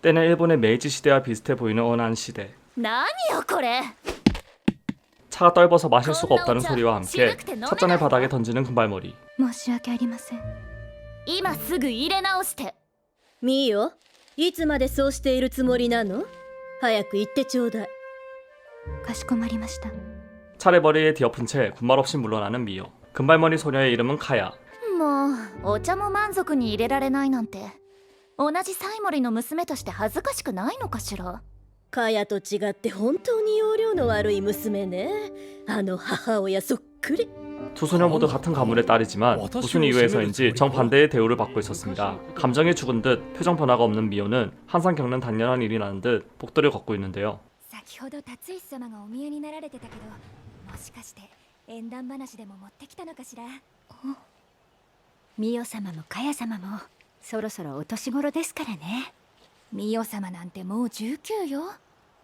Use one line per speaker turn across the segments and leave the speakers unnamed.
때는 일본의 메이지 시대와 비슷해 보이는 어느 한 시대.
何よこれ
차가 떨궈서 마실 수가 없다는 소리와 함께 찻잔을 바닥에 던지는 금발머리.
申し訳ありません。
今すぐ入れ直して。
ミオ、いつまでそうしているつもりなの？早く言ってちょうだい。
かしこまりました。
차를 머리에 뒤엎은 채 군말 없이 물러나는 미호. 금발머리 소녀의 이름은 카야.
もうお茶も満足に入れられないなんて同じサイモリの娘として恥ずかしくないのかしら。
カヤと違って本当に要領の悪い娘ね。あの母親そっくり。
두 소녀 모두 같은 가문의 딸이지만 무슨 이유에서인지 정반대의 대우를 받고 있었습니다. 감정이 죽은 듯 표정 변화가 없는 미호는 항상 겪는 당연한 일이라는 듯 복도를 걷고 있는데요.
先ほど達石様がお見えになられてたけど、もしかして縁談話でも持ってきたのかしら。
ミオ様もカヤ様もそろそろお年頃ですからね。
ミオ様なんてもう19よ。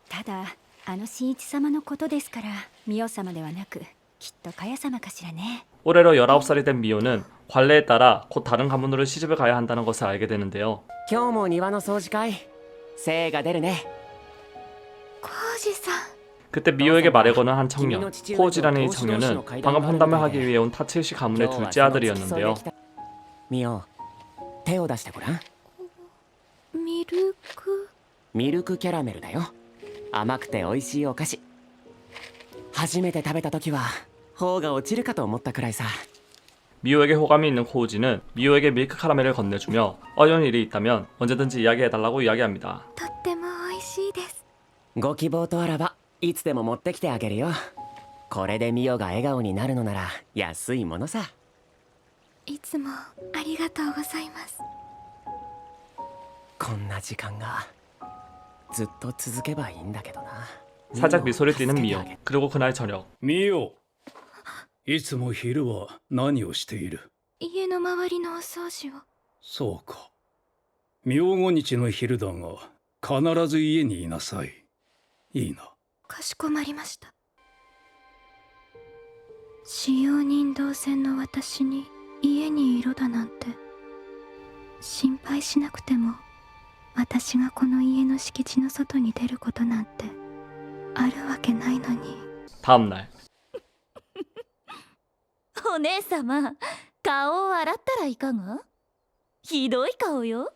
ただあの新一様のことですからミオ様ではなくきっとカヤ様かしらね。
올해로 19살이 된 미호는 관례에 따라 곧 다른 가문으로 시집을 가야 한다는 것을 알게 되는데요.
今日も庭の掃除会精が出るね。
コウジさん。
그때 미호에게 말을 거는 한 청년, 코우지라는 이 청년은 방금 환담을 하기 위해 온 타츠이시 가문의 둘째 아들이었는데요.
ミオ、手を出してごらん。
ミルク。
ミルクキャラメルだよ。甘くて美味しいお菓子。初めて食べた時は頬が落ちるかと思ったくらいさ。
미호에게 호감이 있는 코우지는 미호에게 밀크 카라멜을 건네주며 어려운 일이 있다면 언제든지 이야기해달라고 이야기합니다.
とっても美味しいです。
ご希望とあらばいつでも持ってきてあげるよ。これでミオが笑顔になるのなら安いものさ。
いつもありがとうございます。
こんな時間がずっと続けばいいんだけどな。
살짝 미소를 띠는 미호. 그리고 그날 저녁.
ミオ、いつも昼は何をしている？
家の周りのお掃除を。
そうか。明後日の昼だが必ず家にいなさい。いいな。
かしこまりました。使用人同然の私に家にいろだなんて心配しなくても私がこの家の敷地の外に出ることなんてあるわけないのに。
다음날.
お姉様顔を洗ったらいかが。ひどい顔よ。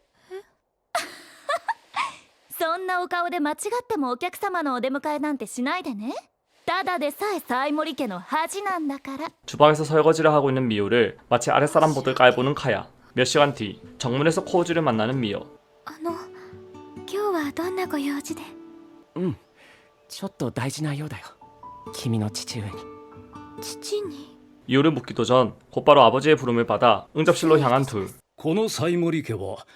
そんなお顔で間違ってもお客様のお出迎えなんてしないでね。ただでさえサイモリ家の恥なんだから。
주방에서 설거지를 하고 있는 미호를 마치 아랫사람 보듯 깔보는 카야. 몇 시간 뒤 정문에서 코우지를 만나는 미호.
今日はどんなご用事で。
うん、ちょっと大事なようだよ。君の父上に。
父に。
이유를 묻기도 전 곧바로 아버지의 부름을 받아 응접실로 향한 둘.
この西森家は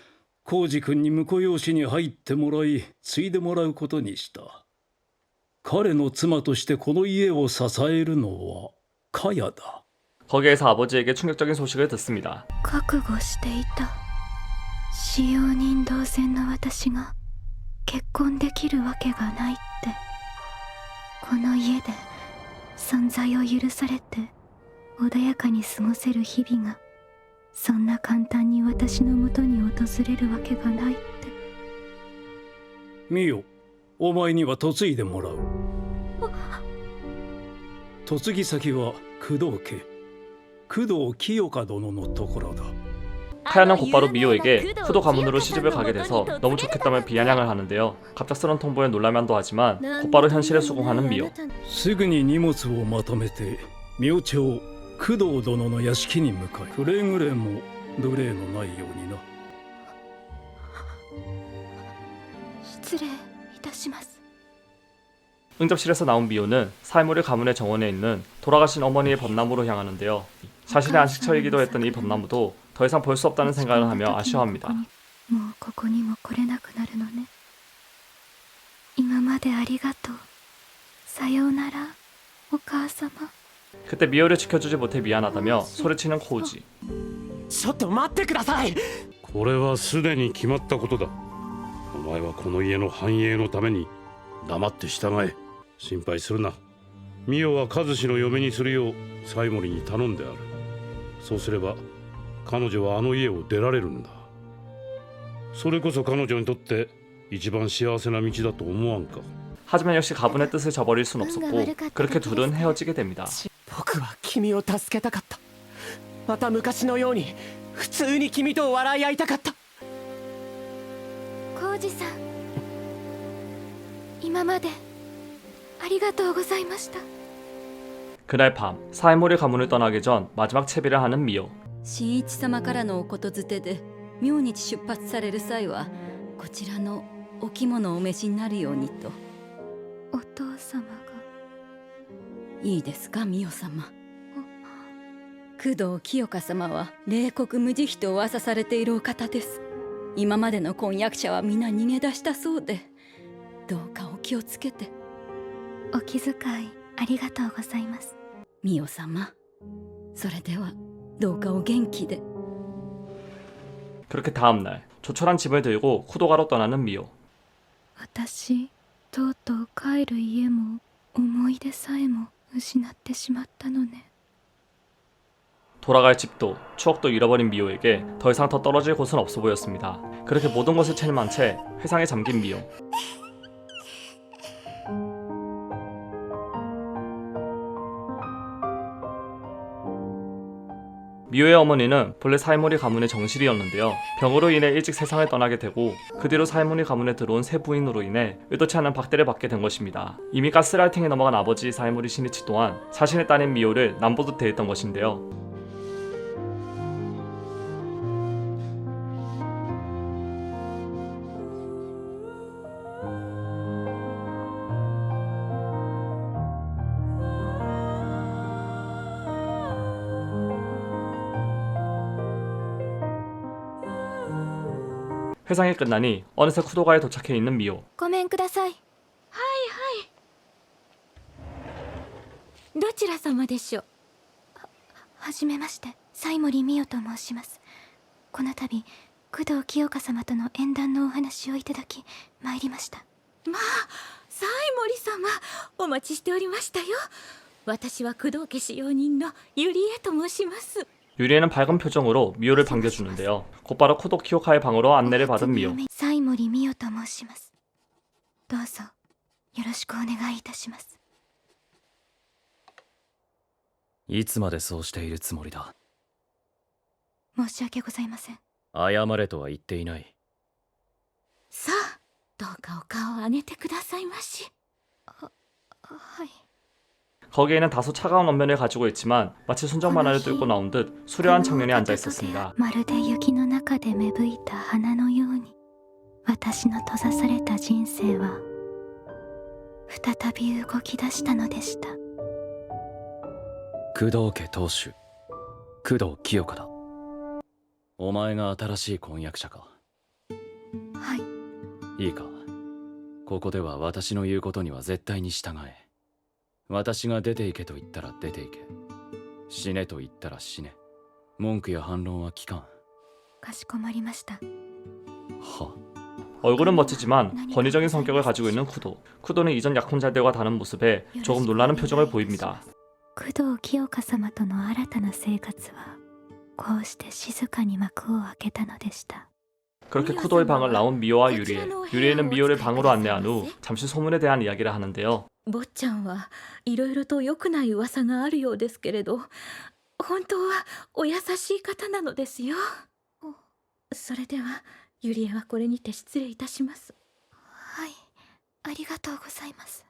浩二君に婿養子に入ってもらい継いでもらうことにした。彼の妻としてこの家を支えるのはカヤだ。
거기에서 아버지에게 충격적인 소식을 듣습니다.
覚悟していた。使用人同然の私が結婚できるわけがないって。この家で存在を許されて穏やかに過ごせる日々がそんな簡単に私のもとに訪れるわけがないって。
ミオ、お前には嫁いでもらう。嫁ぎ先は工藤家、工藤清香殿のところだ。
카야는 곧바로 미호에게 후도 가문으로 시집을 가게 돼서 너무 좋겠다며 비아냥을 하는데요. 갑작스런 통보에 놀라만도 하지만 곧바로 현실에 수긍하는 미호.
すぐに荷物をまとめて明朝工藤殿の屋敷に向かい、くれぐれも無礼のないようにな。
失礼いたします。
응접실에서 나온 미호는 사이모리 가문의 정원에 있는 돌아가신 어머니의 벚나무로 향하는데요. 자신의 안식처이기도 했던 이 벚나무도 더 이상 볼 수 없다는 생각을 하며 아쉬워합니다.
もうここにも来れなくなるのね。今までありがとう。さようなら、お母様。
그때 미호를 지켜주지 못해 미안하다며 소리치는 코우지.
ちょっと待ってください。
これはすでに決まったことだ。お前はこの家の繁栄のために黙って従え。心配するな。ミオは和志の嫁にするようサイモリに頼んである。そうすれば彼女はあの家を出られるんだ。それこそ彼女にとって一番幸せな道だと思わんか。
하지만 역시 가문의 뜻을 저버릴 순 없었고 그렇게 둘은 헤어지게 됩니다.
僕は君を助けたかった。また昔のように普通に君と笑い合いたかった。
浩二さん、今までありがとうございました。
그날 밤 사이모리 가문을 떠나기 전 마지막 채비를 하는 미호.
新一様からのおことづてで明日出発される際はこちらのお着物をお召しになるようにと。
お父様が。
いいですか、ミオ様。工藤清香様は冷酷無慈悲と噂されているお方です。今までの婚約者は皆逃げ出したそうで、どうかお気をつけて。
お気遣いありがとうございます。
ミオ様、それではどうかお元気で。
그렇게 다음날 조촐한 짐을 들고 쿠도가로 떠나는 미호.
私とうとう帰る家も思い出さえも失ってしまったのね。
돌아갈 집도 추억도 잃어버린 미호에게 더 이상 더 떨어질 곳은 없어 보였습니다. 그렇게 모든 것을 체념한 채 회상에 잠긴 미호. 미호의 어머니는 본래 사이모리 가문의 정실이었는데요. 병으로 인해 일찍 세상을 떠나게 되고 그 뒤로 사이모리 가문에 들어온 새 부인으로 인해 의도치 않은 박대를 받게 된 것입니다. 이미 가스라이팅에 넘어간 아버지 사이모리 시니치 또한 자신의 딸인 미호를 남보듯 대했던 것인데요. 회상이 끝나니 어느새 쿠도가에 도착해 있는 미호.
ごめんください。
どちら様でしょう。
はじめまして、西森美代と申します。この度工藤清香様との縁談のお話をいただき参りました。
まあ、西森様、お待ちしておりましたよ。私は工藤家使用人のゆりえと申します。
유리에는 밝은 표정으로 미호를 반겨주는데요. 곧바로 쿠도 키오카의 방으로 안내를 받은 미호.
西森美代と申します。どうぞよろしくお願いいたします。
いつまでそうしているつもりだ。
申し訳ございません。
謝れとは言っていない。
さあ、どうかお顔を上げてくださいまし。
はい。
거기에는 다소 차가운 언면을 가지고 있지만 마치 순정 만화를 뚫고 나온 듯 수려한 청년이 앉아 있었습니다.
まるで雪の中で芽吹いた花のように、私の閉ざされた人生は再び動き出したのでした。
工藤家当主工藤清香だ。お前が新しい婚約者か。
はい。
いいか、ここでは私の言うことには絶対に従え。私が出て行けと言ったら出て行け。死ねと言ったら死ね。文句や反論は聞かん。
かしこまりました。
は。
얼굴은 멋지지만 권위적인 성격을 가지고 있는 쿠도. 쿠도는 이전 약혼자들과 다른 모습에 조금 놀라는 표정을 보입니다.
工藤清香様との新たな生活はこうして静かに幕を開けたのでした。
그렇게 쿠도의 방을 나온 미호와 유리에. 유리에는 미호를 방으로 안내한 후 잠시 소문에 대한 이야기를 하는데요.
坊ちゃんはいろいろと良くない噂があるようですけれど、本当はお優しい方なのですよ。それではゆりえはこれにて失礼いたします。
はい、ありがとうございます。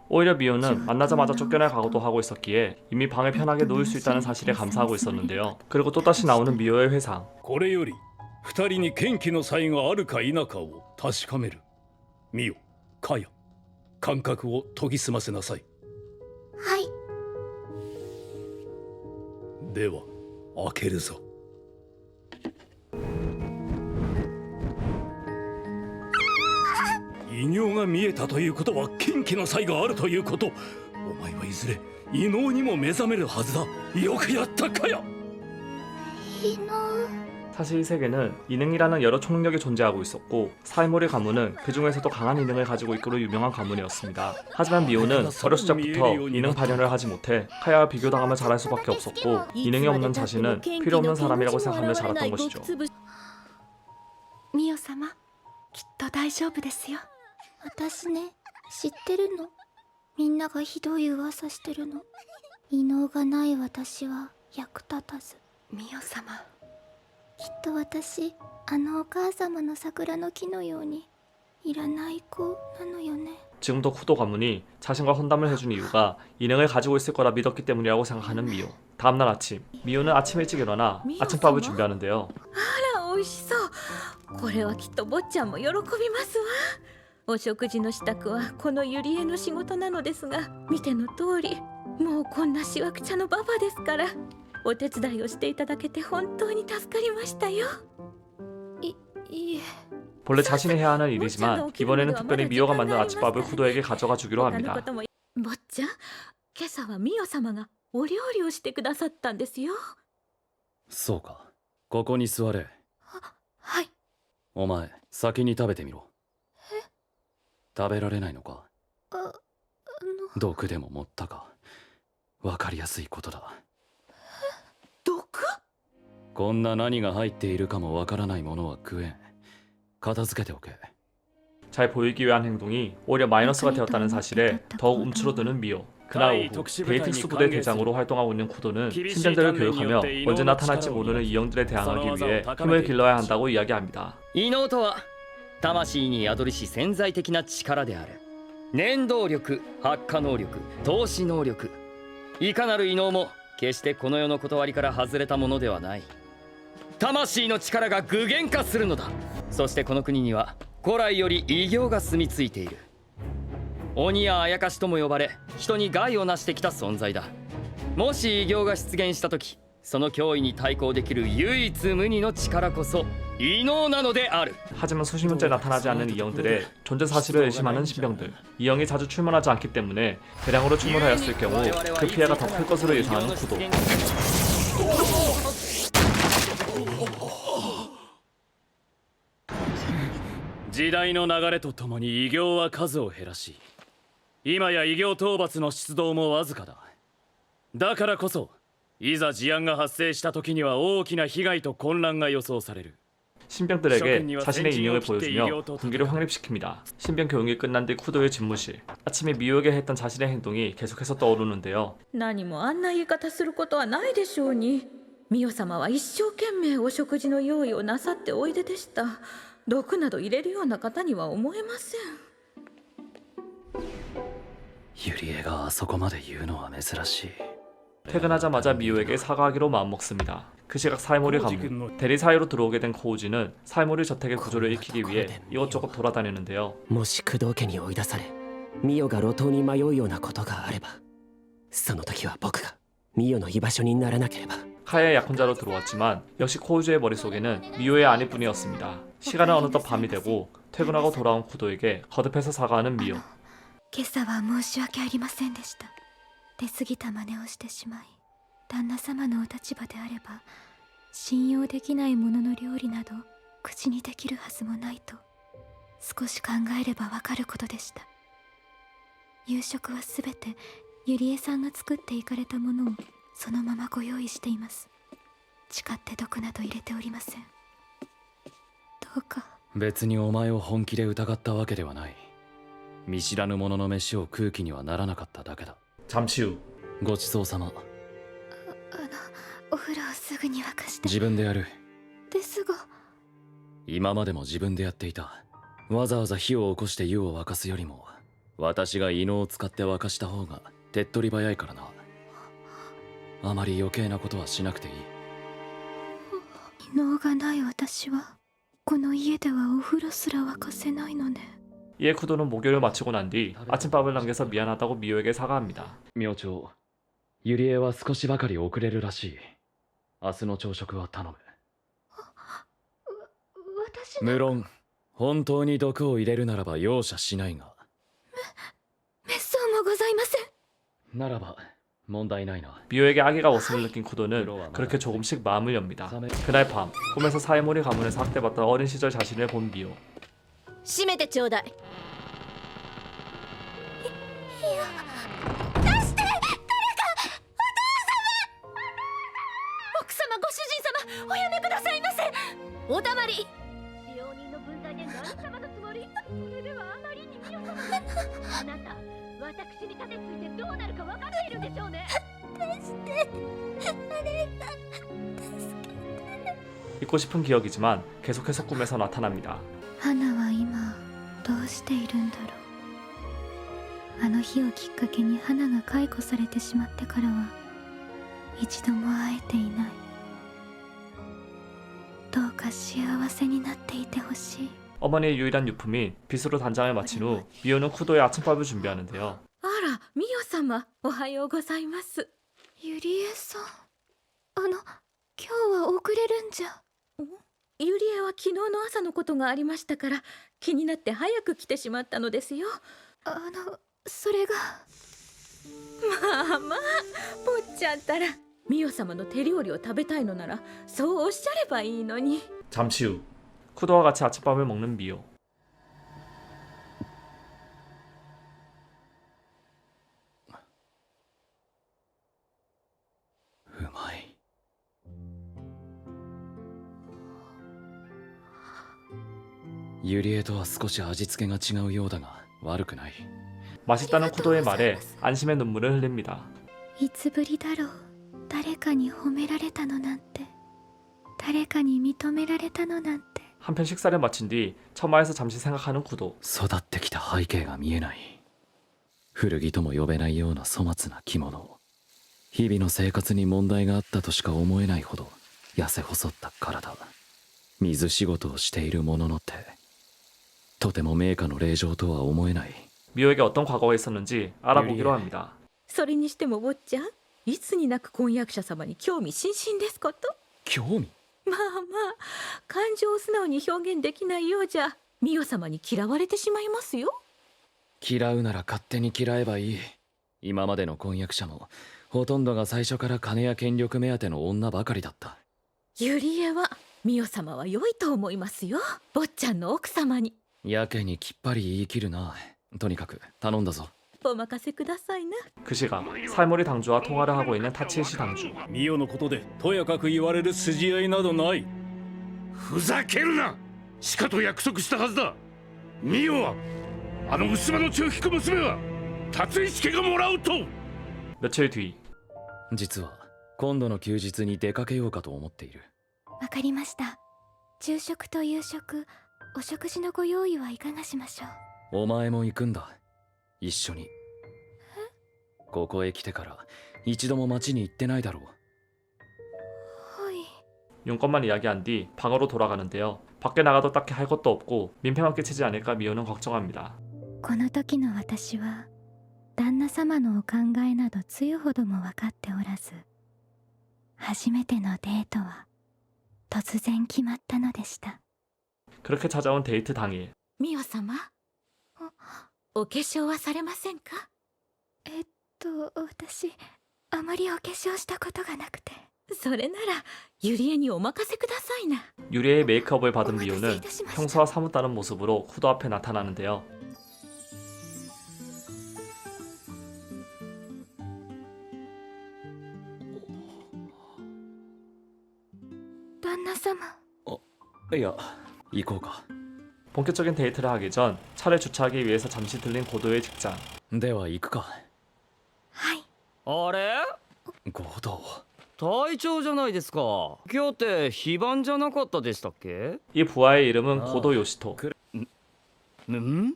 오히려 미호는 만나자마자 쫓겨날 각오도 하고 있었기에 이미 방에 편하게 놓을 수 있다는 사실에 감사하고 있었는데요. 그리고 또다시 나오는 미호의 회상.
これより二人に剣気の差異があるか否かを確かめる。ミオ、カヤ、感覚を研ぎ澄ませなさい。
はい。
では開けるぞ。異形が見えたということは剣気の差異があるということ。お前はいずれ異能にも目覚めるはずだ。よくやったカヤ。
異能。
사실 이 세계는 이능이라는 여러 초능력이 존재하고 있었고 사이모리 가문은 그 중에서도 강한 이능을 가지고 있기로 유명한 가문이었습니다. 하지만 미호는 어렸을 적부터 이능 발현을 하지 못해 카야와 비교당하며 자랄 수밖에 없었고 이능이 없는 자신은 필요 없는 사람이라고 생각하며 자랐던 것이죠.
ミオ様、きっと大丈夫ですよ。私ね、知ってるの。みんながひどい噂してるの。異能がない私は役立たず。ミオ様、きっと私、あのお母様の桜の木のようにいらない子なのよね。
지금도 쿠도 가문이 자신과 혼담을 해준 이유가 인형을 가지고 있을 거라 믿었기 때문이라고 생각하는 미호. 다음날 아침, 미호는 아침 일찍 일어나 아침밥을 준비하는데요.
あら美味しそう。これはきっと坊ちゃんも喜びますわ。お食事の支度はこのゆりえの仕事なのですが、見ての通りもうこんなしわくちゃのババですから、お手伝いをしていただけて本当に助かりましたよ。いえ
본래 자신이 해야 하는 일이지만 이번에는 특별히 미호가 만든 아침밥을 쿠도에게 가져가 주기로 합니다.
坊ちゃん、今朝はミオ様がお料理をしてくださったんですよ。
そうか。ここに座れ。
はい。
お前、先に食べてみろ。食べられないのか。毒でも持ったか。わかりやすいことだ。
毒？
こんな何が入っているかもわからないものは食えん。片付けておけ。
잘 보이기 위한 행동이 오히려 마이너스가 되었다는 사실에 더욱 움츠러드는 미호. 그날 오후 데이트 특수부대 대장으로 활동하고 있는 쿠도는 신병들을 교육하며 언제 나타날지 모르는 이형들에 대항하기 위해 힘을 길러야 한다고 이야기합니다.
異能とは魂に宿りし潜在的な力である。念動力、発火能力、透視能力、いかなる異能も決してこの世の断りから外れたものではない。魂の力が具現化するのだ。そしてこの国には古来より異形が住み着いている。鬼やあやかしとも呼ばれ、人に害をなしてきた存在だ。もし異形が出現した時、その脅威に対抗できる唯一無二の力こそ異能なのである。
하지만 수십 년째 나타나지 않는 이형들의 존재 사실을 의심하는 신병들. 이형이 자주 출몰하지 않기 때문에 대량으로 출몰하였을 경우 그 피해가 더 클 것으로 예상하는 쿠도.
時代の流れとともに異形は数を減らし、今や異形討伐の出動もわずかだ。だからこそいざ事案が発生した時には大きな被害と混乱が予想される。
신병들에게 자신의 인형을 보여주며 군기를 확립시킵니다. 신병 교육이 끝난 뒤 쿠도의 집무실. 아침에 미호에게 했던 자신의 행동이 계속해서 떠오르는데요.
何もあんな言い方することはないでしょうに。ミオ様は一生懸命お食事の用意をなさっておいででした。毒など入れるような方には思えません。
ユリエがあそこまで言うのは珍しい。
퇴근하자마자 미호에게 사과하기로 마음먹습니다. 그 시각 사이모리 가문. 대리 사이로 들어오게 된 코우지는 사이모리 저택의 구조를 익히기 위해 이것저것 돌아다니는데요.
もし工藤家に追い出されミオが路頭に迷うようなことがあればその時は僕がミオの居場所にならなければ
카야의 약혼자로 들어왔지만 역시 코우지의 머릿속에는 미호의 아내뿐이었습니다. 시간은 어느덧 밤이 되고 퇴근하고 돌아온 쿠도에게 거듭해서 사과하는 미호.
今朝は申し訳ありませんでした。出過ぎた真似をしてしまい、旦那様のお立場であれば信用できないものの料理など口にできるはずもないと少し考えればわかることでした。夕食はすべてゆりえさんが作っていかれたものをそのままご用意しています。誓って毒など入れておりません。どうか。
別にお前を本気で疑ったわけではない。見知らぬ者の飯を食う気にはならなかっただけだ。
잠시 후
ごちそうさま。
お風呂をすぐに沸かして。
自分でやる。
ですが
今までも自分でやっていた。わざわざ火を起こして湯を沸かすよりも私が異能を使って沸かした方が手っ取り早いからな。あまり余計なことはしなくていい。
異能がない私はこの家ではお風呂すら沸かせないのね。
이에 쿠도는 목욕을 마치고 난 뒤 아침밥을 남겨서 미안하다고 미호에게 사과합니다.
明朝、ユリエは少しばかり遅れるらしい。明日の朝食は頼む。
私
無論、本当に毒を入れるならば容赦しないが。
めっそうもございません。
ならば問題ないな。
미호에게 악의가 없음을 느낀 쿠도는 그렇게 조금씩 마음을 엽니다. 그날 밤 꿈에서 사이모리 가문에서 학대받던 어린 시절 자신을 본 미호.
閉めてちょうだい。奥様、ご主人様、おやめくださいませ。お黙り。使用人の分際で何様の
私に盾ついてどうなるか分かっているでしょうね。
잊고 싶은 기억이지만 계속해서 꿈에서 나타납니다.
花は今どうしているんだろう。あの日をきっかけに花が解雇されてしまってからは一度も会えていない。どうか幸せになっていてほしい。
어머니의 유일한 유품인 빗으로 단장을 마친 후 미호는 쿠도의 아침밥을 준비하는데요.
あら、ミオ様、おはようございます。
ゆりえさん、今日は遅れるんじゃ。
ゆりえは昨日の朝のことがありましたから気になって早く来てしまったのですよ。
それが。
まあまあ、坊ちゃんったらミオ様の手料理を食べたいのならそうおっしゃればいいのに。
잠시 후 쿠도와 같이 아침밥을 먹는 미호.
うまい。ユリエとは少し味付けが違うようだが悪くない。
맛있다는 쿠도의 말에 안심의 눈물을 흘립니다.
いつぶりだろう。誰かに褒められたのなんて。誰かに認められたのなんて。
한편 식사를 마친 뒤 처마에서 잠시 생각하는 쿠도.
育ってきた背景が見えない。古着とも呼べないような粗末な着物。日々の生活に問題があったとしか思えないほど痩せ細った体。水仕事をしているものの手。とても名家の令嬢とは思えない。
미호에게 어떤 과거가 있었는지 알아보기로 합니다.
それにしても坊ちゃん、いつになく婚約者様に興味津々ですこと。
興味？
まあまあ、感情を素直に表現できないようじゃミオ様に嫌われてしまいますよ。
嫌うなら勝手に嫌えばいい。今までの婚約者もほとんどが最初から金や権力目当ての女ばかりだった。
ユリエはミオ様は良いと思いますよ。坊ちゃんの奥様に。
やけにきっぱり言い切るな。とにかく頼んだぞ。
お任せくださいな。
그 시각 살모리 당주와 통화를 하고 있는 타치에시 당주.
ミオのことでとやかく言われる筋合いなどない。
ふざけるな。しかと約束したはずだ。ミオはあの薄葉の血を引く娘は達一家がもらうと。
며칠 뒤.
実は今度の休日に出かけようかと思っている。
わかりました。昼食と夕食、お食事のご用意はいかがしましょう。
お前も行くんだ。一緒に。ここへ来てから一度も町に行ってないだろう。
はい。
용건만 이야기한 뒤 방으로 돌아가는데요. 밖에 나가도 딱히 할 것도 없고 민폐만 끼치지 않을까 미호는 걱정합니다.
この時の私は旦那様のお考えなどつゆほども分かっておらず、初めてのデートは突然決まったのでした。
그렇게 찾아온 데이트 당일.
ミオ様、お化粧はされませんか？
私あまりお化粧したことがなくて。
それならユリエにお任せくださいな。
유리의 메이크업을 받은 미호는 평소와 사뭇 다른 모습으로 쿠도 앞에 나타나는데요.
旦那様。
いや、行こうか。
본격적인 데이트를 하기 전 차를 주차하기 위해서 잠시 들린 고도의 직장.
では行くか。
はい。
あれ、
ゴド。
隊長じゃないですか。今日って非番じゃなかったでしたっけ？
이 부하의 이름은 고도 요시토.
ん？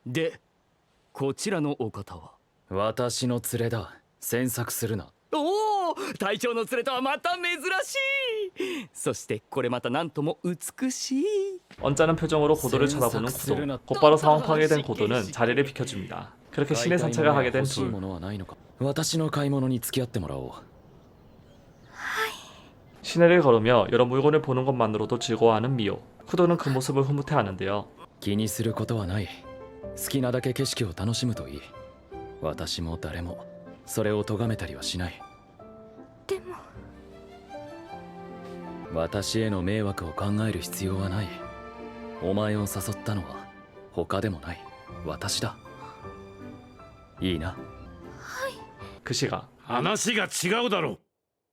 で、こちらのお方は？
私の連れだ。詮索するな。
おお、隊長の連れとはまた珍しい。そしてこれまたなんとも美しい。
언짢은 표정으로 고도를 쳐다보는 쿠도. 곧바로 상황 파악이 된 고도는 자리를 비켜줍니다. 그렇게 시내 산책을 하게 된 둘.
私の買い物に付き合ってもらおう。
시내를 걸으며 여러 물건을 보는 것만으로도 즐거워하는 미호. 쿠도는 그 모습을 흐뭇해하는데요.
気にすることはない。好きなだけ景色を楽しむといい。私も誰もそれを咎めたりはしない。
でも
私への迷惑を考える必要はない。お前を誘ったのは他でもない私だ。いいな。
그 시각.
話が違うだろう。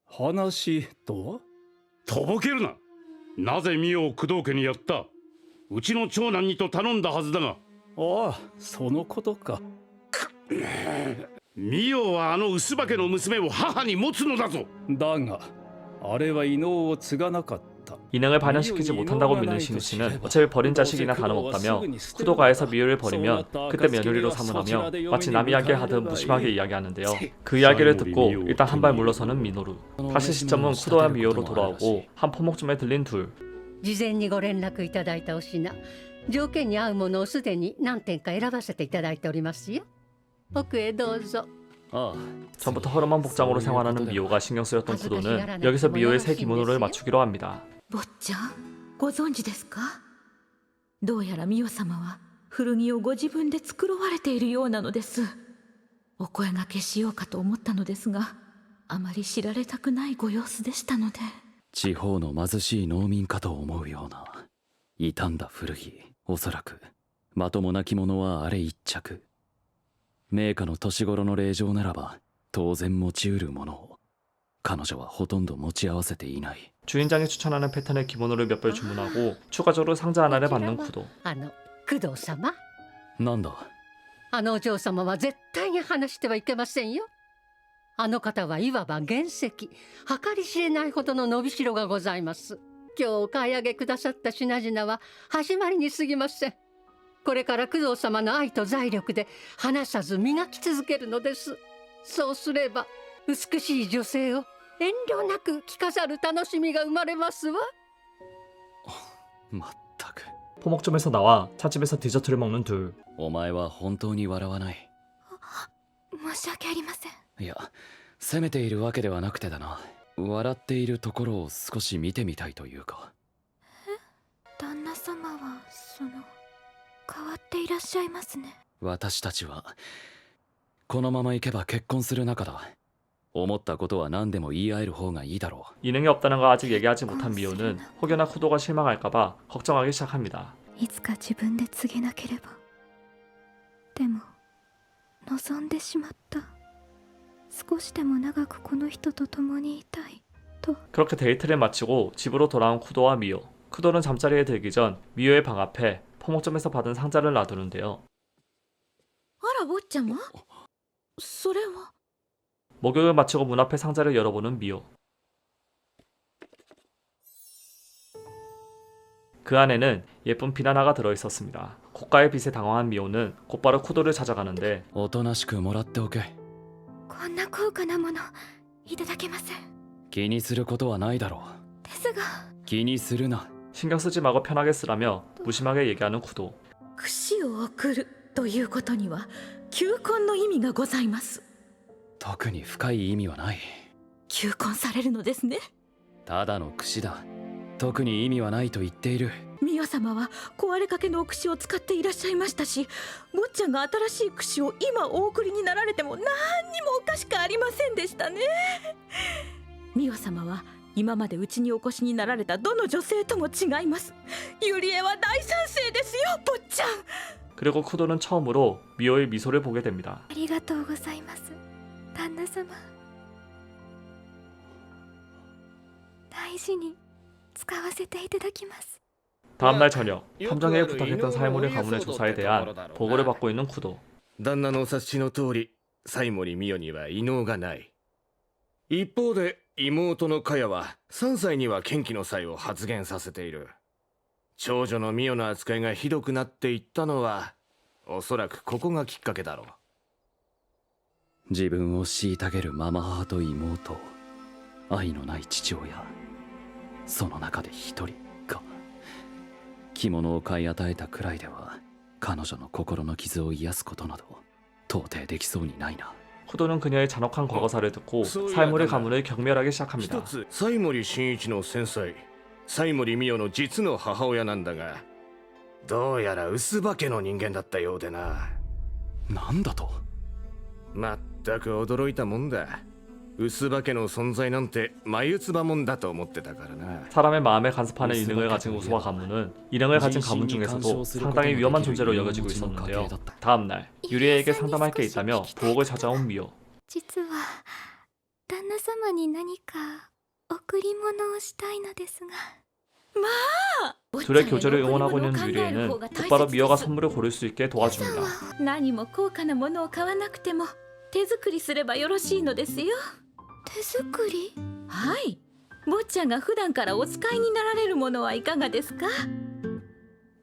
話とは？
とぼけるな。なぜミオを工藤家にやった？うちの長男にと頼んだはずだが、
ああ、そのことか。
ミオはあの薄化けの娘を母に持つのだぞ。
だがあれは異能を継がなかった。
이능을 발현시키지 못한다고 믿는 신우 씨는 어차피 버린 자식이나 다름없다며 쿠도가에서 미호를 버리면 그때 며느리로 삼으라며 마치 남 이야기를 하듯 무심하게 이야기하는데요. 그 이야기를 듣고 일단 한 발 물러서는 미노루. 다시 시점은 쿠도와 미호로 돌아오고 한 포목점에 들린 둘.
事前にご連絡いただいたお品、条件に合うものをすでに何点か選ばせていただいておりますよ。奥へどうぞ。
전부터 허름한 복장으로 생활하는 미호가 신경 쓰였던 쿠도는 여기서 미호의 새 기모노를 맞추기로 합니다.
坊ちゃんご存知ですか？どうやらミオ様は古着をご自分で繕われているようなのです。お声掛けしようかと思ったのですが、あまり知られたくないご様子でしたので。
地方の貧しい農民かと思うような傷んだ古着、おそらくまともな着物はあれ一着。名家の年頃の令嬢ならば当然持ちうるものを彼女はほとんど持ち合わせていない。
주인장이 추천하는 패턴의 기모노를 몇 벌 주문하고 추가적으로 상자 하나를 받는 쿠도.
工藤様。
なんだ。
あのお嬢様は絶対に話してはいけませんよ。あの方はいわば原石、計り知れないほどの伸びしろがございます。今日お買い上げくださった品々は始まりに過ぎません。これから工藤様の愛と財力で離さず磨き続けるのです。そうすれば美しい女性を遠慮なく着飾る楽しみが生まれますわ。
まったく。
포목점에서 나와 차집에서 디저트를 먹는 둘.
お前は本当に笑わない。
申し訳ありません。
いや、責めているわけではなくてだな。笑っているところを少し見てみたいというか。
旦那様は変わっていらっしゃいますね。
私たちはこのまま行けば結婚する仲だ。思ったことは何でも言い合える方がいいだろう。
이능이 없다는 거 아직 얘기하지 못한 미호는 혹여나 쿠도가 실망할까봐 걱정하기 시작합니다.
いつか自分で告げなければ。でも望んでしまった。少しでも長くこの人と共にいたいと。
그렇게 데이트를 마치고 집으로 돌아온 쿠도와 미호. 쿠도는 잠자리에 들기 전 미호의 방 앞에 포목점에서 받은 상자를 놔두는데요.
あら坊ちゃま、それは。
목욕을 마치고 문 앞에 상자를 열어보는 미호. 그 안에는 예쁜 빛 하나가 들어있었습니다. 고가의 빛에 당황한 미호는 곧바로 쿠도를 찾아가는데
おとなしくもらっておけ。
こんな高価なものいただけません。
気にすることはないだろう。
ですが
気にするな。
신경 쓰지 말고 편하게 쓰라며 무심하게 얘기하는 쿠도.
櫛を送るということには求婚の意味がございます。
特に深い意味はない。
求婚されるのですね。
ただの櫛だ。特に意味はないと言っている。
ミオ様は壊れかけの櫛を使っていらっしゃいましたし、坊ちゃんが新しい櫛を今お送りになられても何にもおかしくありませんでしたね。ミオ様は今までうちにお越しになられたどの女性とも違います。ユリエは大賛成ですよ、坊ちゃん。
그리고 쿠도는 처음으로 미호의 미소를 보게 됩니다.
ありがとうございます、旦那様。大事に使わせていただきます。
다음날 저녁, 탐정에게 부탁했던 사이모리 가문의 조사에 대한 보고를 받고 있는 쿠도.
旦那のお察しの通り、西森美代には異能がない。一方で妹のカヤは3歳には剣気の際を発現させている。長女の美代の扱いがひどくなっていったのはおそらくここがきっかけだろう。
自分を虐げるママ母と妹、愛のない父親、その中で一人か。着物を買い与えたくらいでは彼女の心の傷を癒すことなど到底できそうにないな。
쿠도는 그녀의 잔혹한 과거사를 듣고 사이모리 가문을 경멸하기 시작합니다.
一つ西森真一の先妻西森美代の実の母親なんだが、どうやら薄化けの人間だったようでな。
なんだと。
まったく驚いたもんだ。薄化けの存在なんて眉唾もんだと思ってたからな。
사람의 마음에 간섭하는 이능을 가진 우수와 가문은 이능을 가진 가문 중에서도 상당히 위험한 존재로 여겨지고 있었는데요. 다음날 유리에게 상담할 게 있다며 부엌을 찾아온 미호.
実は旦那様に何か贈り物をしたいのですが。
둘의 교제를 응원하고 있는 유리에는 곧바로 미호가 선물을 고를 수 있게 도와줍니다.
何も高価なものを買わなくても手作りすればよろしいのですよ。
手作り？
はい、坊ちゃんが普段からお使いになられるものはいかがですか？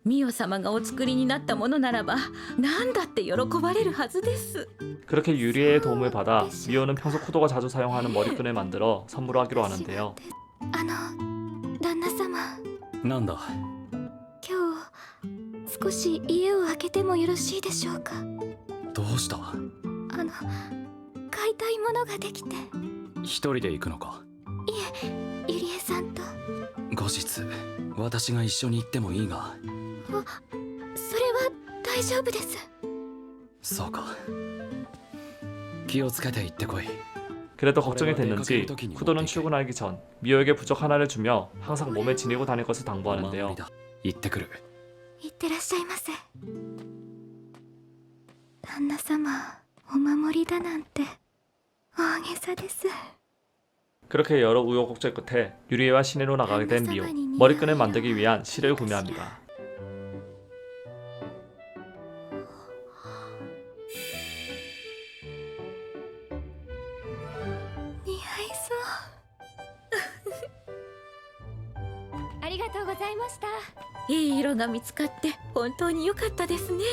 ミオ様がお作りになったものならば何だって喜ばれるはずです。
그렇게 유리의 도움을 받아 미호는 평소 쿠도가 자주 사용하는 머리끈을 만들어 선물하기로 하는데요.
旦那様、
なんだ。
今日少し家を空けてもよろしいでしょうか？
どうした？
買いたいものができて。
一人で行くのか？
いえ、ゆりえさんと。
後日私が一緒に行ってもいいが。
それは大丈夫です。
そうか。気をつけて行ってこい。
그래도 걱정이 됐는지 쿠도는 출근하기 전 미호에게 부적 하나를 주며 항상 몸에 지니고 다닐 것을 당부하는데요.
行ってくる。
いってらっしゃいませ。旦那様、お守りだなんて大げさです。
그렇게 여러 우여곡절 끝에 유리에와 시내로 나가게 된 미호. 머리끈을 만들기 위한 실을 구매합니다.
이い色が見つかって本当に良かったですね。
は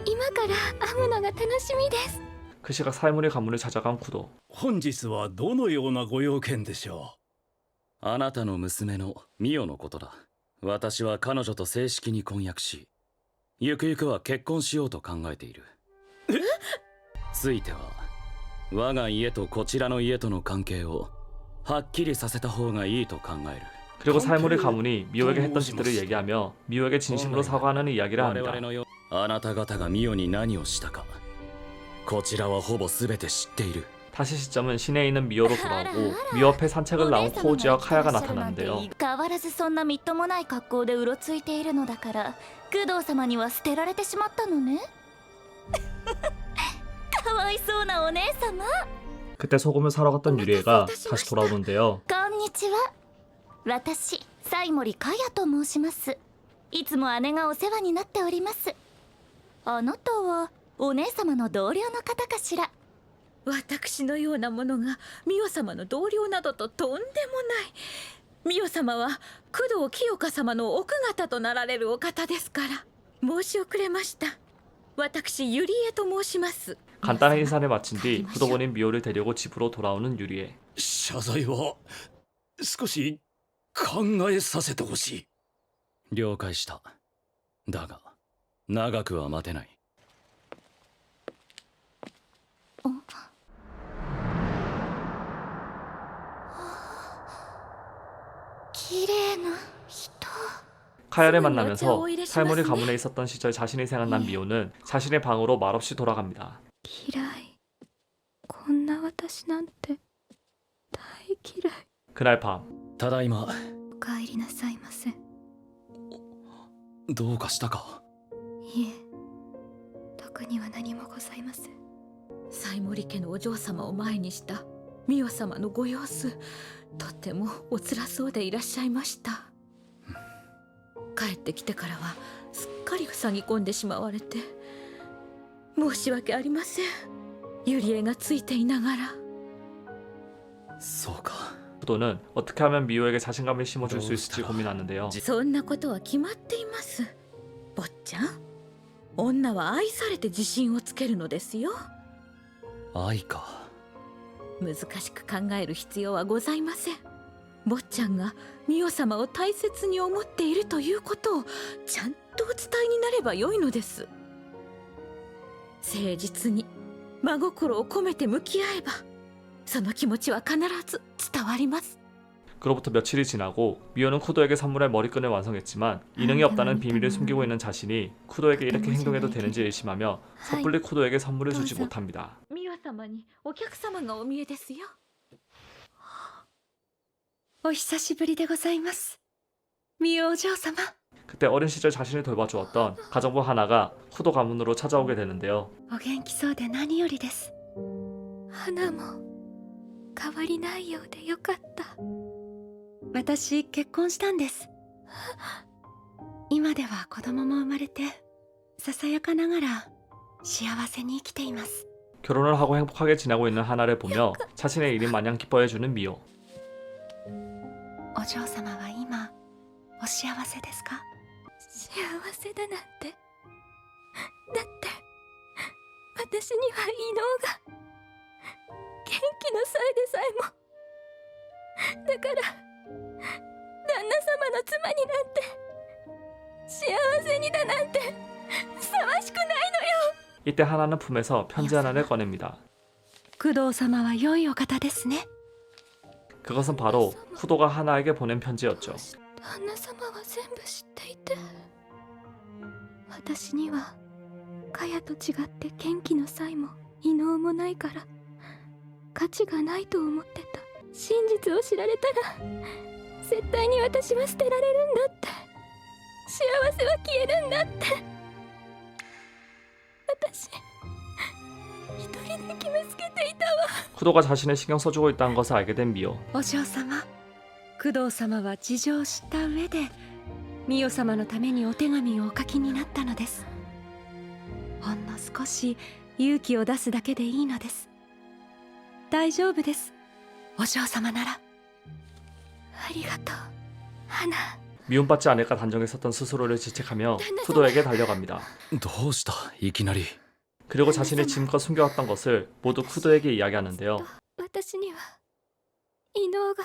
い、今から編むのが楽しみです。
그 시각 사이모리 가문을 찾아간 쿠도.
本日はどのようなご用件でしょ
あなたの娘のミオのことだ。私は彼女と正式に婚約し、ゆくゆくは結婚しようと考えている。ついては我が家とこちらの家との関係をはっきりさせた方がいいと考える。
그리고 사이모리 가문이 미호에게 했던 짓들을 얘기하며 미호에게 진심으로 사과하는 이야기를 합니다.
あなた方がミオに何をしたか、こちらはほぼ全て知っている。
다시 시점은 시내에 있는 미호로 돌아오고 미호 앞에 산책을 나온 코우지와 카야가 나타나는데요.
変わらずそんなみっともない格好でうろついているのだから工藤様には捨てられてしまったのね。かわいそうなお姉様。
그때 소금을 사러 갔던 유리에가 다시 돌아오는데요.
こんにちは。私、西森かやと申します。いつも姉がお世話になっております。あなたはお姉様の同僚の方かしら。
私のようなものがミオ様の同僚などととんでもない。ミオ様は工藤清香様の奥方となられるお方ですから。申し遅れました。私ユリエと申します。
간단한 인사를 마친 뒤 구도본인 미호를 데리고 집으로 돌아오는 유리에.
謝罪は少し考えさせてほしい。
了解した。だが長くは待てない。
綺麗な人。
카야를 만나면서 사이모리 가문에 있었던 시절 자신이 생각난 미호는 자신의 방으로 말없이 돌아갑니다.
嫌い。こんな私なんて大嫌い。
그날 밤
ただいま。
お帰りなさいませ。
どうかしたか？
いえ、特には何もございません。
サイモリ家のお嬢様を前にしたミオ様のご様子、とてもお辛そうでいらっしゃいました。帰ってきてからはすっかり塞ぎ込んでしまわれて、申し訳ありません。ユリエがついていながら。
そうか。
구도는 어떻게 하면 미호에게 자신감을 심어줄 수 있을지 고민하는데요.
そんなことは決まっています。坊ちゃん、女は愛されて自信をつけるのですよ。
愛か。
難しく考える必要はございません。坊ちゃんがミオ様を大切に思っているということをちゃんとお伝えになればよいのです。誠実に真心を込めて向き合えばその気持ちは必ず伝わります。
그로부터 며칠이 지나고 미호는 쿠도에게 선물할 머리끈을 완성했지만 이능이 없다는 비밀을 숨기고 있는 자신이 쿠도에게 이렇게 행동해도 되는지 의심하며 섣불리 쿠도에게 선물을 주지 못합니다.
ミオ様にお客様がお見えですよ。
お久しぶりでございます。ミオお嬢様。
그때 어린 시절 자신을 돌봐주었던 가정부 하나가 쿠도 가문으로 찾아오게 되는데요.
お元気そうで何よりです。花も変わりないようでよかった。私結婚したんです。今では子供も生まれてささやかながら幸せに生きています。
결혼을 하고 행복하게 지내고 있는 하나를 보며 자신의 일이 마냥 기뻐해주는 미호.
お嬢様は今お幸せですか？
幸せだなんて。だって私には異能が、元気の際でさえも。だから旦那様の妻になんて、幸せにだなんてふさわしくないのよ。
이때 하나는 품에서 편지 하나를 꺼냅니다.
工藤様は良いお方ですね。
그것은 바로 쿠도가 하나에게 보낸 편지였죠.
旦那様は全部知っていて、私にはカヤと違って元気の際も異能もないから価値がないと思ってた。真実を知られたら絶対に私は捨てられるんだって、幸せは消えるんだって。私一人で決めつけていたわ。
쿠도가 자신을 신경 써주고 있다는 것을 알게 된 미호.
お嬢様、工藤様は事情を知った上でミオ様のためにお手紙をお書きになったのです。ほんの少し勇気を出すだけでいいのです。大丈夫です、お嬢様なら。
ありがとう、花。
미움받지 않을까 단정했었던 스스로를 지책하며 쿠도에게 달려갑니다.
どうしたいきなり。
그리고 자신이 지금껏 숨겨왔던 것을 모두 쿠도에게 이야기하는데요.
私には異能が、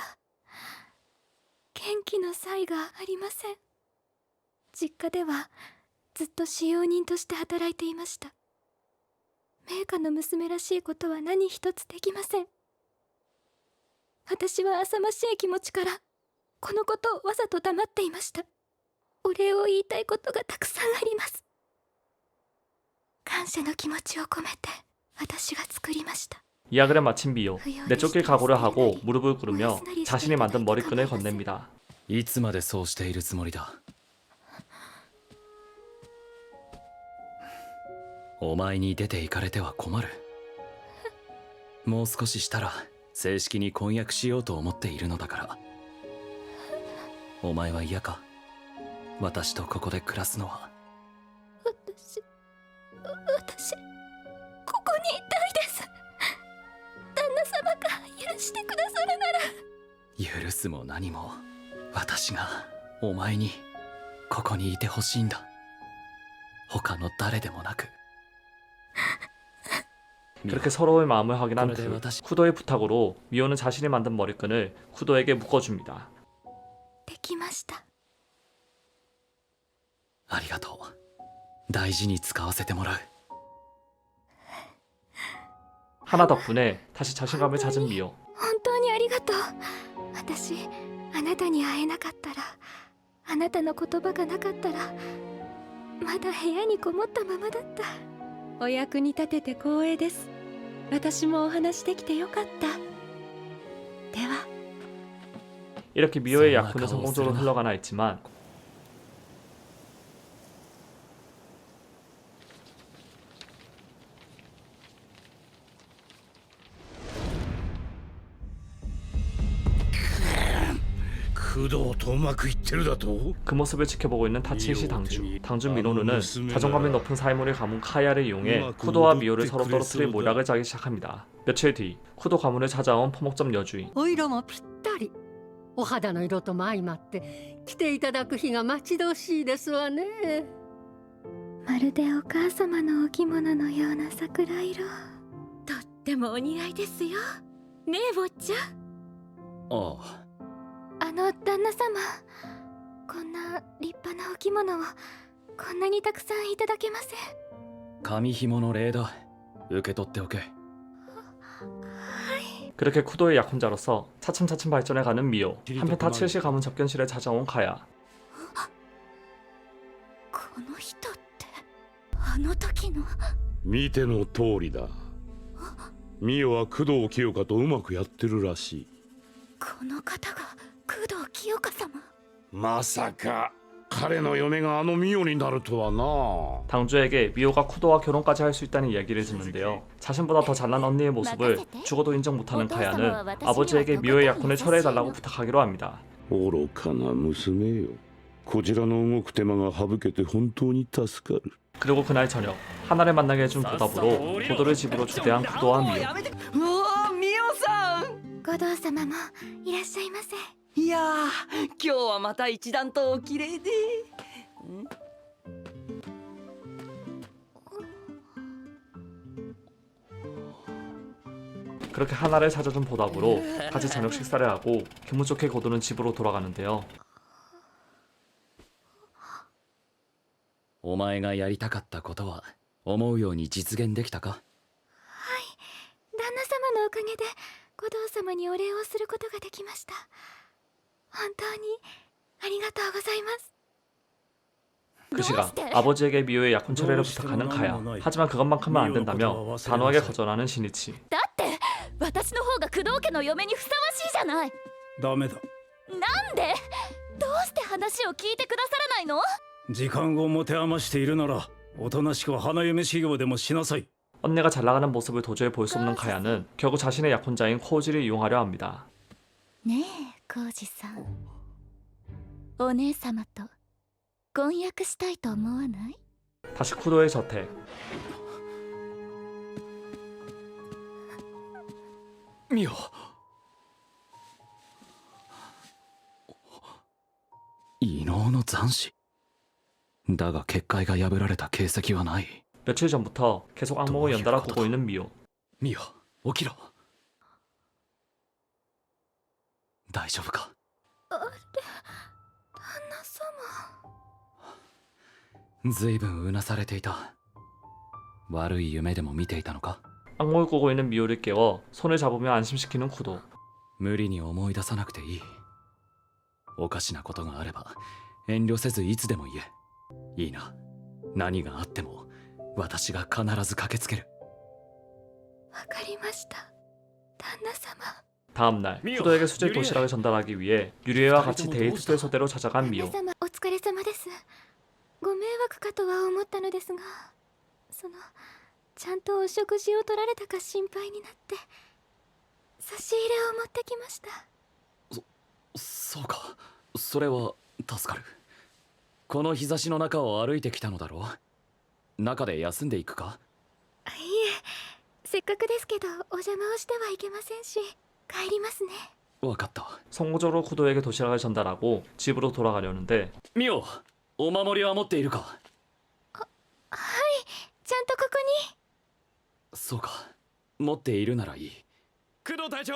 元気の際がありません。実家ではずっと使用人として働いていました。名家の娘らしいことは何一つできません。私は浅ましい気持ちからこのことをわざと黙っていました。お礼を言いたいことがたくさんあります。感謝の気持ちを込めて私が作りました。
이야기를 마친 미호. 내쫓길 각오를 하고 무릎을 꿇으며 자신이 만든 머리끈을 건넵니다.
いつまでそうしているつもりだ。お前に出て行かれては困る。もう少ししたら正式に婚約しようと思っているのだから。お前は嫌か？私とここで暮らすのは。
私ここにいたいです。旦那様が許してくださるなら。
許すも何も私がお前にここにいてほしいんだ。他の誰でもなく。
그렇게 서로의 마음을 확인한 후 쿠도의 부탁으로 미호는 자신이 만든 머리끈을 쿠도에게 묶어줍니다.
できました。
ありがとう。大事に使わせてもらう。
하나 덕분에 다시 자신감을 찾은 미호.
本当にありがとう。私あなたに会えなかったら、あなたの言葉がなかったらまだ部屋にこもったままだった。
お役に立てて光栄です。私もお話できてよかった。では
이렇게 미호의 약혼은 성공적으로 흘러가나 했지만 그 모습을 지켜보고 있는 타치시 당주. 당주 미노루는 자존감이 높은 사이모리 가문 카야를 이용해 쿠도와 미호를 서로 떨어뜨릴 모략을 짜기 시작합니다. 며칠 뒤 쿠도 가문을 찾아온 포목점 여주인.
お色もぴったり。お肌の色とも相まって来ていただく日が待ち遠しいですわね。
まるでお母様のお着物のような桜色。とってもお似合いですよ。ねえ坊ちゃん。
ああ。
旦那様、こんな立派なお着物をこんなにたくさんいただけません。
紙紐の礼だ。受け取っておけ。
그렇게 쿠도의 약혼자로서 차츰차츰 발전해가는 미호. 한편 타치시 가문 접견실에 찾아온 카야.
この人ってあの時の。
見ての通りだ。ミオは工藤清香とうまくやってるらしい。
この方が工藤清香様。
まさか彼の嫁があのミオになるとはな。
당주에게 미호가 쿠도와 결혼까지 할 수 있다는 이야기를 듣는데요. 자신보다 더 잘난 언니의 모습을 죽어도 인정 못하는 카야는 아버지에게 미호의 약혼을 철회해달라고 부탁하기로 합니다.
愚かな娘よ。こちらの動く手間が省けて本当に助かる。
그리고 그날 저녁 하나를 만나게 해준 보답으로 고도를 집으로 초대한 구도와 미호.
うわミオさん。
五道様もいらっしゃいませ。
いやー、今日はまた一段とお綺麗で。
그렇게 하나를 찾아준 보답으로 같이 저녁 식사를 하고 기분 좋게 고도는 집으로 돌아가는데요.
お前がやりたかったことは思うように実現できたか？
旦那様のおかげで五道様にお礼をすることができました。本当にありがとうございます。
그 시각 아버지에게 미호의 약혼 철회를 부탁하는 카야. 하지만 그것만큼은 안 된다며 단호하게 거절하는 시니치.
だって私の方が工藤家の嫁にふさわしいじゃない。
ダメだ。
なんでどうして話を聞いてくださらないの？
時間を持て余しているならおとなしく花嫁修行でもしなさい。
언니가 잘 나가는 모습을 도저히 볼 수 없는 카야는 결국 자신의 약혼자인 코우지를 이용하려 합니다.
ねえ浩二さん、お姉様と婚約したいと思わない？
다시 쿠도의 저택.
ミオ。異能の残滓。だが結界が破られた形跡はない。
며칠 전부터 계속 악몽을 연달아 꾸고 있는 미호.
ミオ、起きろ。大丈夫か？
あれ、旦那様。
ずいぶんうなされていた。悪い夢でも見ていたのか？
악몽을 꾸고 있는 미호를 깨워 손을 잡으며 안심시키는 쿠도.
無理に思い出さなくていい。おかしなことがあれば遠慮せずいつでも言え。いいな。何があっても私が必ず駆けつける。
わかりました。旦那様。
다음날 쿠도에게 수제 도시락을 전달하기 위해 유리에와 같이 데이트 투에소대로 찾아간 미호.
旦那様、お疲れ様です。ご迷惑かとは思ったのですが、ちゃんとお食事を取られたか心配になって差し入れを持ってきました。
そうか。それは助かる。この日差しの中を歩いてきたのだろう。中で休んでいくか？
いいえ、せっかくですけどお邪魔をしてはいけませんし、帰りますね。
わかった。
성공적으로 쿠도에게 도시락을 전달하고 집으로 돌아가려는데
ミオ、お守りは持っているか？
はい、ちゃんとここに。
そうか。持っているならいい。
工藤隊長、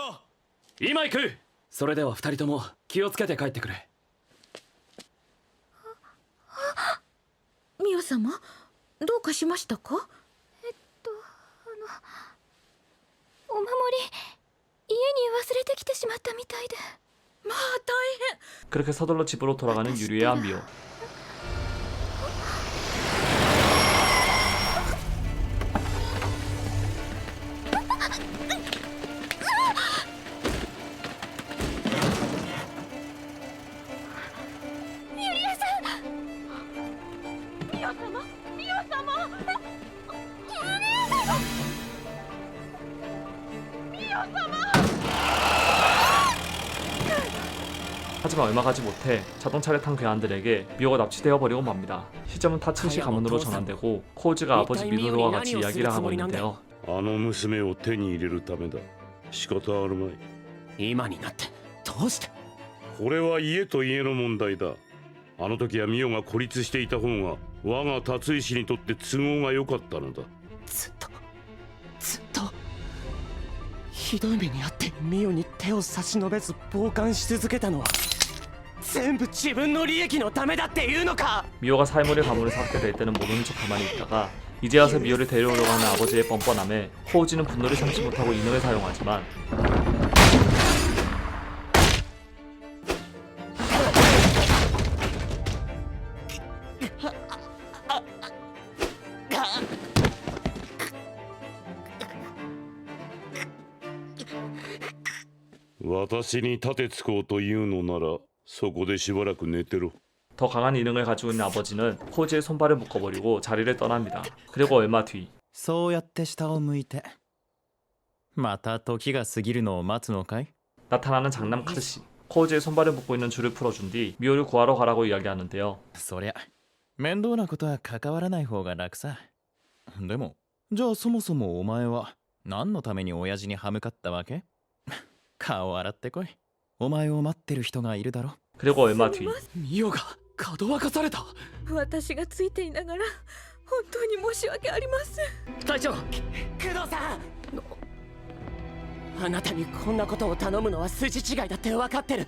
今行く。それでは二人とも気をつけて帰ってくれ。
ミオ様、どうかしましたか？
お守り家に忘れてきてしまったみたいで。
まあ大変。
그렇게 서둘러 집으로 돌아가는 유리에와 미호. 하지만 얼마 가지 못해 자동차를 탄 괴한들에게 미호가 납치되어 버리고 맙니다. 시점은 타츠시 가문으로 전환되고 코우지가 아버지 미노루와 같이 이야기를 하고 있는데요.
あの娘を手に入れるためだ。仕方あるまい。
今になってどうして？
これは家と家の問題だ。あの時はミオが孤立していた方が我が達石にとって都合が良かったのだ。
ずっとひどい目にあってミオに手を差し伸べず傍観し続けたのは全部自分の利益のためだっていうのか？
미호가 사이모리 가문을 삭게 될 때는 모르는 척 가만히 있다가 이제 와서 미호를 데려오려고 하는 아버지의 뻔뻔함에 코우지는 분노를 참지 못하고 이능을 사용하지만
私に立てつこうというのならそこでしばらく寝てろ。
더 강한 이능을 가지고 있는 아버지는 코우지의 손발을 묶어버리고 자리를 떠납니다. 그리고 얼마 뒤
そうやって下を向いてまた時が過ぎるのを待つのかい？
나타나는 장남 카드씨. 코우지의 손발을 묶고 있는 줄을 풀어준 뒤 미호를 구하러 가라고 이야기하는데요.
そりゃ面倒なことは関わらない方が楽さ。でもじゃあそもそもお前は何のために親父に歯向かったわけ？顔洗ってこい。お前を待ってる人がいるだろ。
그리고 얼마 뒤
ミオがかどわかされた。
私がついていながら本当に申し訳ありません。
隊長、
工藤さん、あなたにこんなことを頼むのは筋違いだって分かってる。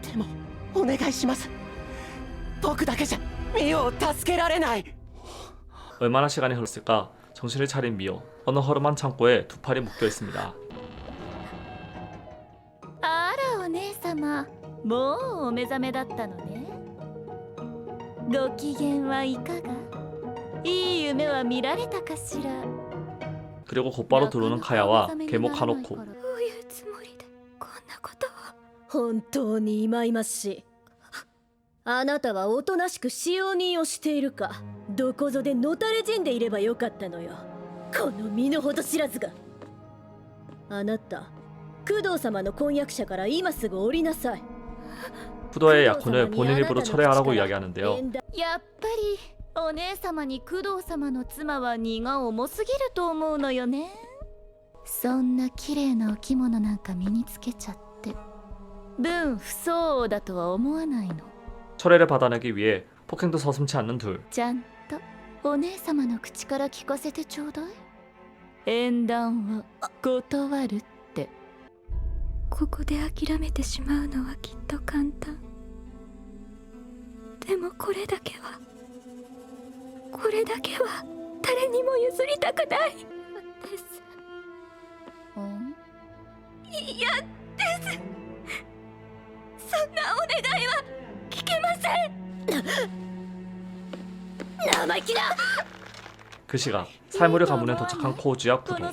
でもお願いします。僕だけじゃミオを助けられない。
얼마나 시간이 흘렀을까 정신을 차린 미호. 어느 허름한 창고에 두 팔이 묶여 있습니다.
あらお姉様、もうお目覚めだったのね。ご機嫌はいかが？いい夢は見られたかしら。
그리고 곧바로 들어오는 카야와 계목 하노코.
どういうつもりでこんなことを。
本当に忌々しい。あなたはおとなしく使用人をしているか、どこぞでのたれ死んでいればよかったのよ、この身の程知らずが。あなた、工藤様の婚約者から今すぐ降りなさい。
쿠도의 약혼을 본인 입으로 철회하라고 이야기하는데요.
やっぱりお姉様に工藤様の妻は荷が重すぎると思うのよね。そんな綺麗なお着物なんか身につけちゃって分不相応だとは思わないの。
철회를 받아내기 위해 폭행도 서슴지 않는 둘.
ちゃんとお姉様の口から聞かせてちょうだい。縁談は断るって。
ここで諦めてしまうのはきっと簡単。でもこれだけは誰にも譲りたくないです。嫌です。そんなお願いは聞けません。生意気だ。
그 시각 살모리 가문에 도착한 코우지와 쿠도.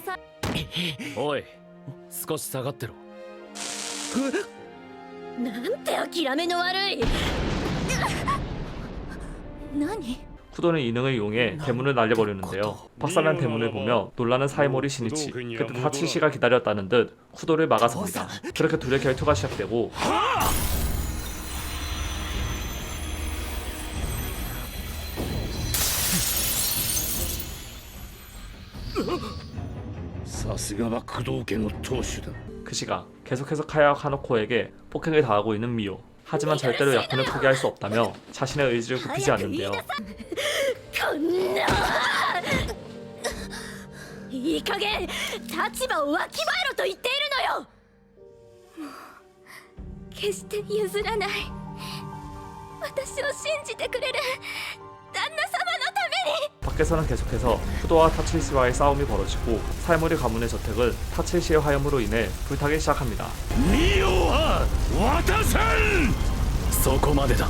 おい、少し下がってろ。
なんて諦めの悪い。
何？
쿠도는 이능을 이용해 대문을 날려버리는데요. 박살난 대문을 보며 놀라는 사이모리 시니치. 그때 타치시가 기다렸다는 듯 쿠도를 막아섭니다. 그렇게 둘의 결투가 시작되고 그 시각 계속해서 카야와 카노코에게 폭행을 당하고 있는 미호. 하지만 절대로 약혼을 포기할 수 없다며 자신의 의지를 굽히지 않는데요.
こんな、いい加減立場をわきまえろと言っているのよ。
もう決して譲らない。私を信じてくれる旦那様のために。
밖에서는 계속해서 쿠도와 타칠시와의 싸움이 벌어지고 살모리 가문의 저택은 타칠시의 화염으로 인해 불타기 시작합니다.
ミオは渡せん。
そこまでだ。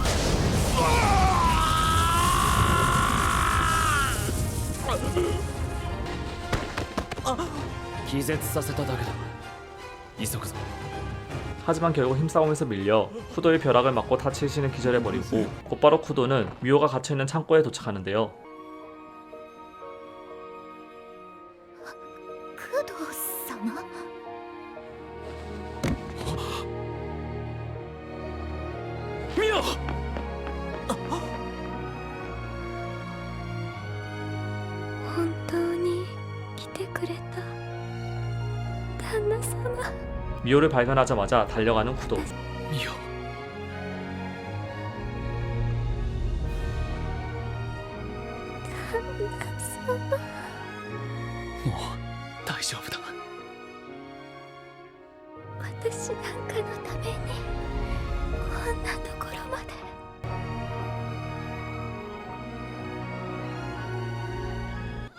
気絶させただけだ。急ぐぞ。
하지만 결국 힘싸움에서 밀려 쿠도의 벼락을 맞고 타칠시는 기절해버리고 곧바로 쿠도는 미호가 갇혀있는 창고에 도착하는데요.
工藤様？
ミオ！
本当に来てくれた旦那様。
미호를 발견하자마자 달려가는 쿠도.
ミオ。もう大丈夫だ。
私なんかのためにこんなところまで。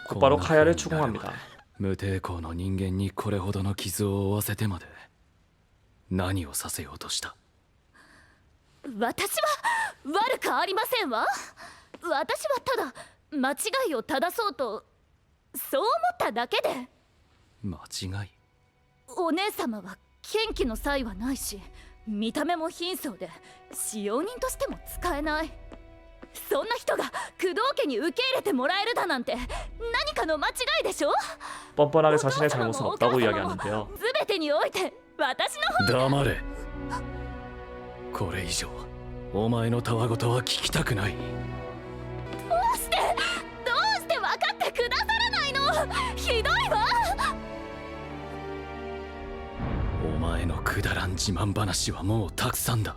곧바로 카야를 추궁합니다.
無抵抗の人間にこれほどの傷を負わせてまで何をさせようとした。
私は悪くありませんわ。私はただ間違いを正そうとそう思っただけで。
間違い？
お姉様は剣気の才はないし見た目も貧相で使用人としても使えない。そんな人が工藤家に受け入れてもらえるだなんて何かの間違いでしょ。
뻔뻔하게 자신의 잘못은 없다고 이야기하는데요.
全てにおいて私の方が。
黙れ。
これ以上お前のたわごとは聞きたくない。
どうして分かってくださらないの？ひどいわ。
お前のくだらん自慢話はもうたくさんだ。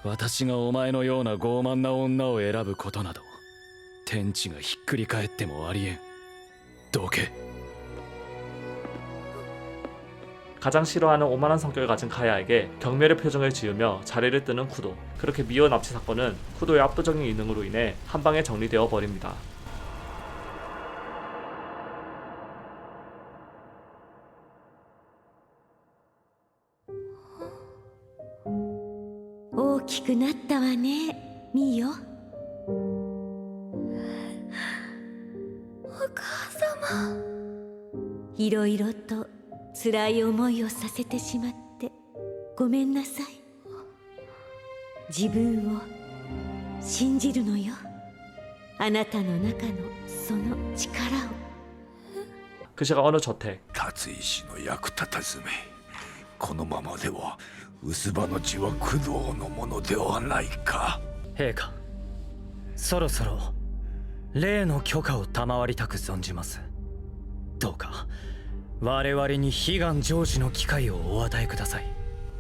私がお前のような傲慢な女を選ぶことなど天地がひっくり返ってもありえん。どけ。
가장 싫어하는 오만한 성격을 가진 카야에게 경멸의 표정을 지으며 자리를 뜨는 쿠도. 그렇게 미호 납치 사건은 쿠도의 압도적인 이능으로 인해 한방에 정리되어 버립니다.
大きくなったわね、ミオ。
お母様。
いろいろと辛い思いをさせてしまってごめんなさい。自分を信じるのよ。あなたの中のその力を。
그 시각 어느 저택.
達井氏の役立たずめ。このままでは薄葉の血は工藤のものではないか。
陛下、そろそろ例の許可を賜りたく存じます。どうか我々に悲願成就の機会をお与えください。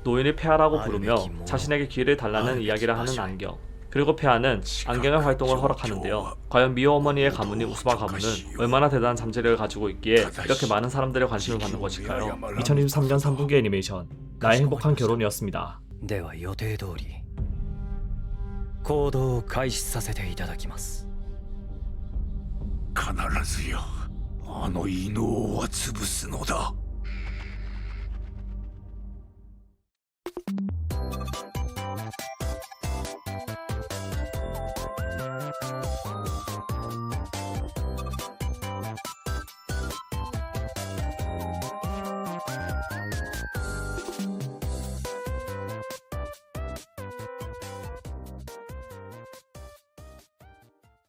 노인을 폐하라고 부르며 자신에게 기회를 달라는 이야기를 하는 안경. 그리고 폐하는 안경의 활동을 허락하는데요. 과연 미호 어머니의 가문인 우스바 가문은 얼마나 대단한 잠재력을 가지고 있기에 이렇게 많은 사람들의 관심을 받는 것일까요? 2023년 3분기 애니메이션 나의 행복한 결혼이었습니다.
では予定通り行動を開始させていただきます。
必ずやあの異能は潰すのだ。